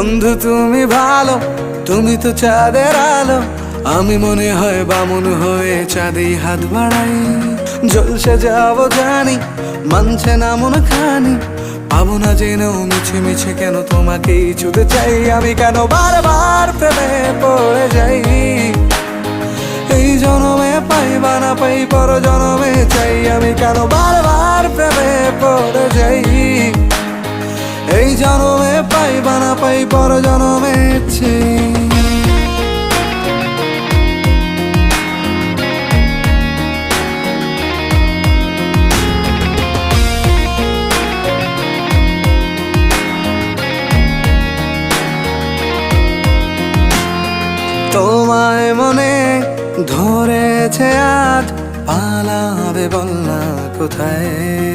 বন্ধু তুমি ভালো, তুমি তো চাঁদের আলো। আমি মনে হয় বামুন হয়ে চাঁদে হাত বাড়াই। জলসে যাবো জানি, মানছে না মন খানি। পাবো না জেনেও মিছে মিছে কেন তোমাকেই ছুতে চাই। আমি কেন বারবার প্রেমে পড়ে যাই। এই জনমে পাই বা না পাই, পর জনমে চাই। আমি কেন বারবার প্রেমে পড়ে যাই। এই জনমে পাই বা না পাই, পর জনমে চাই। তোমায় মনে ধরেছে আজ, পালাবে বল না কোথায়।